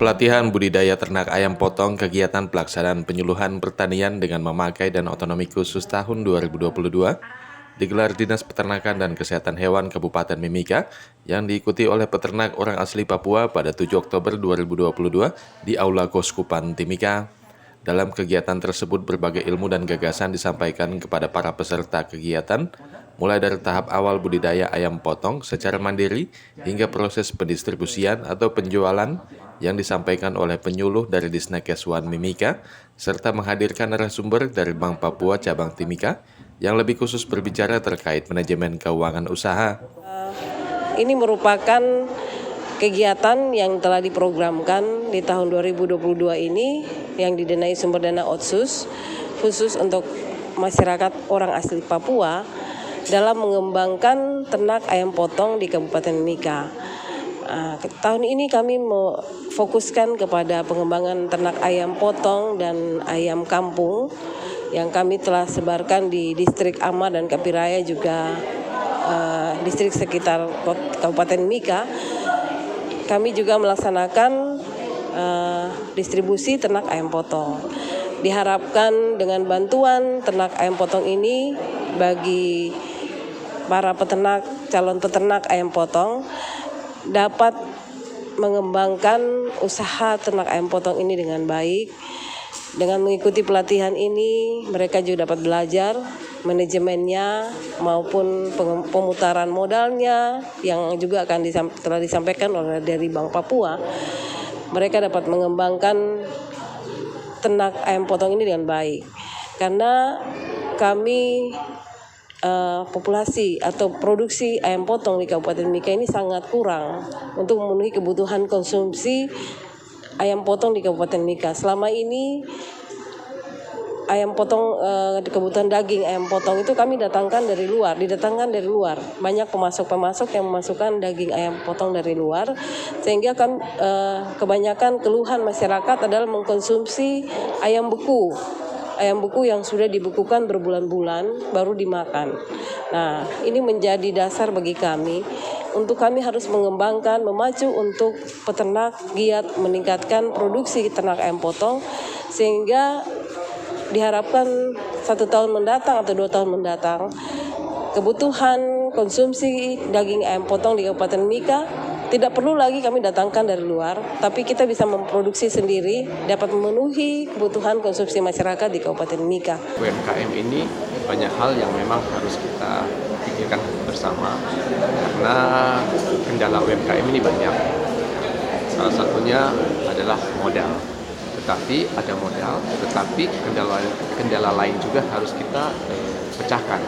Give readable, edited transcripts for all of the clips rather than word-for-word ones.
Pelatihan budidaya ternak ayam potong kegiatan pelaksanaan penyuluhan pertanian dengan memakai dan otonomi khusus tahun 2022 digelar Dinas Peternakan dan Kesehatan Hewan Kabupaten Mimika yang diikuti oleh peternak orang asli Papua pada 7 Oktober 2022 di Aula Koskupan Timika. Dalam kegiatan tersebut berbagai ilmu dan gagasan disampaikan kepada para peserta kegiatan, mulai dari tahap awal budidaya ayam potong secara mandiri hingga proses pendistribusian atau penjualan yang disampaikan oleh penyuluh dari Disnekes Wan Mimika, serta menghadirkan narasumber dari Bank Papua Cabang Timika yang lebih khusus berbicara terkait manajemen keuangan usaha. Ini merupakan kegiatan yang telah diprogramkan di tahun 2022 ini yang didanai sumber dana Otsus khusus untuk masyarakat orang asli Papua dalam mengembangkan ternak ayam potong di Kabupaten Mimika. Tahun ini kami fokuskan kepada pengembangan ternak ayam potong dan ayam kampung yang kami telah sebarkan di distrik Ama dan Kapiraya juga distrik sekitar Kabupaten Mimika. Kami juga melaksanakan distribusi ternak ayam potong. Diharapkan dengan bantuan ternak ayam potong ini bagi para peternak, calon peternak ayam potong dapat mengembangkan usaha ternak ayam potong ini dengan baik. Dengan mengikuti pelatihan ini, mereka juga dapat belajar manajemennya maupun pemutaran modalnya yang juga akan telah disampaikan oleh dari Bank Papua. Mereka dapat mengembangkan ternak ayam potong ini dengan baik. Karena kami populasi atau produksi ayam potong di Kabupaten Mimika ini sangat kurang untuk memenuhi kebutuhan konsumsi ayam potong di Kabupaten Mimika. Selama ini ayam potong kebutuhan daging ayam potong itu kami didatangkan dari luar. Banyak pemasok yang memasukkan daging ayam potong dari luar, sehingga kebanyakan keluhan masyarakat adalah mengkonsumsi ayam beku yang sudah dibukukan berbulan-bulan baru dimakan. Nah, ini menjadi dasar bagi kami untuk kami harus mengembangkan, memacu untuk peternak giat meningkatkan produksi ternak ayam potong sehingga diharapkan 1 tahun mendatang atau 2 tahun mendatang kebutuhan konsumsi daging ayam potong di Kabupaten Mimika tidak perlu lagi kami datangkan dari luar, tapi kita bisa memproduksi sendiri, dapat memenuhi kebutuhan konsumsi masyarakat di Kabupaten Mimika. UMKM ini banyak hal yang memang harus kita pikirkan bersama karena kendala UMKM ini banyak. Salah satunya adalah modal. Tetapi ada modal, tetapi kendala lain juga harus kita pecahkan.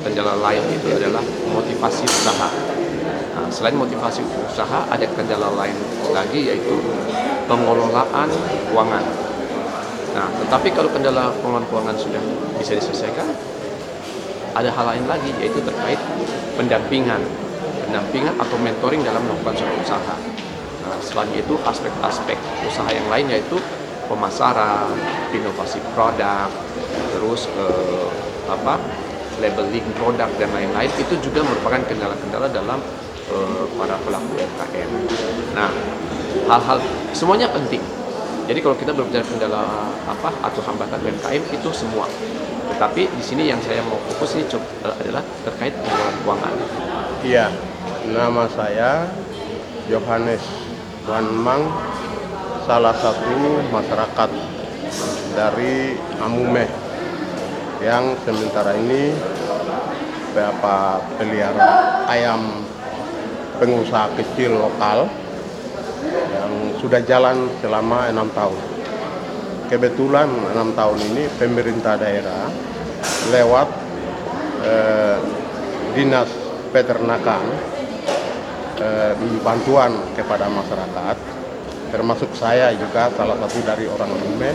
Kendala lain itu adalah motivasi usaha. Nah, selain motivasi usaha, ada kendala lain lagi yaitu pengelolaan keuangan. Nah, tetapi kalau kendala pengelolaan keuangan sudah bisa diselesaikan, ada hal lain lagi yaitu terkait pendampingan atau mentoring dalam melakukan suatu usaha. Nah, selain itu aspek-aspek usaha yang lain yaitu pemasaran, inovasi produk, terus labeling produk dan lain-lain itu juga merupakan kendala-kendala dalam para pelaku UMKM. Nah, hal-hal semuanya penting. Jadi kalau kita berbicara kendala atau hambatan UMKM itu semua. Tetapi di sini yang saya mau fokus ini adalah terkait pengelolaan keuangan. Iya, nama saya Johannes Wanmang, salah satu masyarakat dari Amume yang sementara ini pelihara ayam pengusaha kecil lokal yang sudah jalan selama 6 tahun. Kebetulan 6 tahun ini pemerintah daerah lewat Dinas Peternakan bantuan kepada masyarakat, termasuk saya juga salah satu dari orang Amume,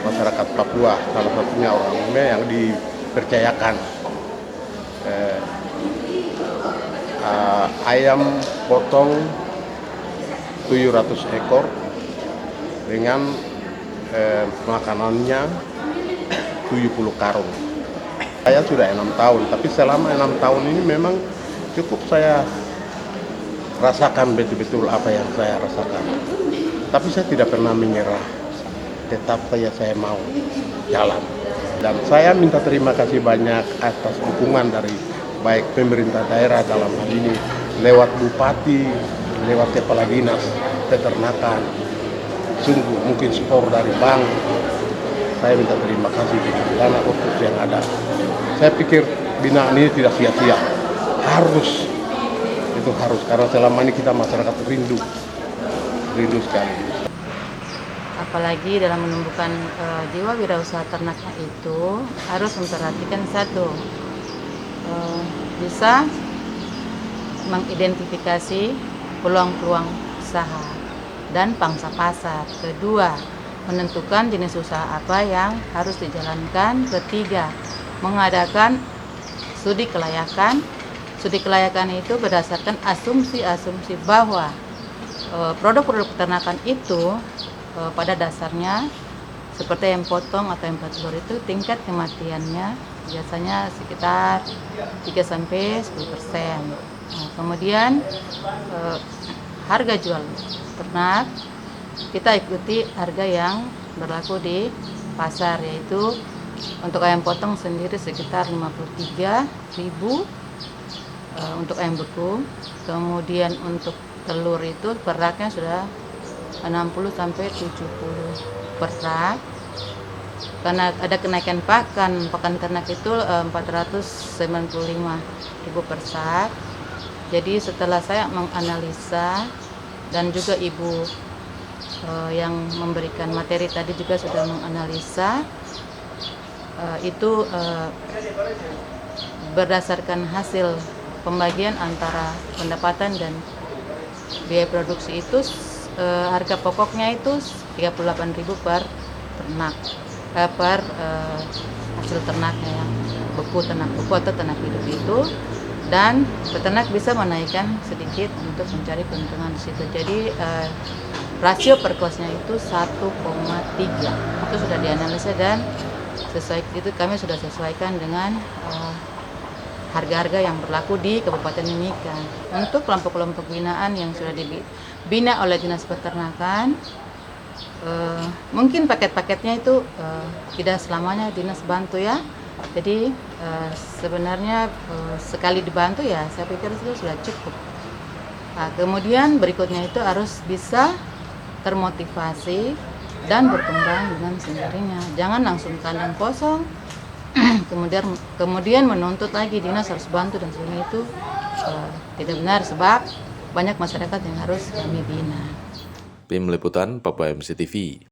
masyarakat Papua, salah satunya orang Amume yang dipercayakan ayam potong 700 ekor dengan makanannya 70 karung. Saya sudah 6 tahun, tapi selama 6 tahun ini memang cukup saya rasakan betul-betul apa yang saya rasakan. Tapi saya tidak pernah menyerah, tetap saya mau jalan. Dan saya minta terima kasih banyak atas dukungan dari baik pemerintah daerah dalam hal ini, lewat bupati, lewat kepala dinas peternakan, sungguh mungkin skor dari bank. Saya minta terima kasih dengan dana otsus yang ada. Saya pikir binaan ini tidak sia-sia, harus karena selama ini kita masyarakat rindu sekali. Apalagi dalam menumbuhkan jiwa wirausaha ternaknya itu harus memperhatikan satu, bisa mengidentifikasi peluang-peluang usaha dan pangsa pasar. Kedua, menentukan jenis usaha apa yang harus dijalankan. Ketiga, mengadakan studi kelayakan. Studi kelayakan itu berdasarkan asumsi-asumsi bahwa produk-produk peternakan itu pada dasarnya seperti ayam potong atau ayam telur itu tingkat kematiannya biasanya sekitar 3-10%. Kemudian harga jual ternak kita ikuti harga yang berlaku di pasar, yaitu untuk ayam potong sendiri sekitar 53.000 untuk ayam beku. Kemudian untuk telur itu per raknya sudah 60-70 per rak. Karena ada kenaikan pakan ternak itu 495.000 per sak. Jadi setelah saya menganalisa dan juga ibu yang memberikan materi tadi juga sudah menganalisa, itu berdasarkan hasil pembagian antara pendapatan dan biaya produksi itu, harga pokoknya itu 38.000 per ternak, per hasil ternaknya yang beku atau ternak hidup itu, dan peternak bisa menaikkan sedikit untuk mencari keuntungan di situ. Jadi rasio per kosnya itu 1,3 itu sudah dianalisa dan sesuai itu kami sudah sesuaikan dengan harga-harga yang berlaku di Kabupaten Mimika. Untuk kelompok-kelompok binaan yang sudah dibina oleh Dinas Peternakan, mungkin paket-paketnya itu tidak selamanya Dinas bantu ya. Jadi sebenarnya sekali dibantu ya saya pikir itu sudah cukup. Nah, kemudian berikutnya itu harus bisa termotivasi dan berkembang dengan sendirinya. Jangan langsung kandang kosong, kemudian menuntut lagi dinas harus bantu dan sebagainya, itu tidak benar sebab banyak masyarakat yang harus kami bina. Tim Liputan Papua MC TV.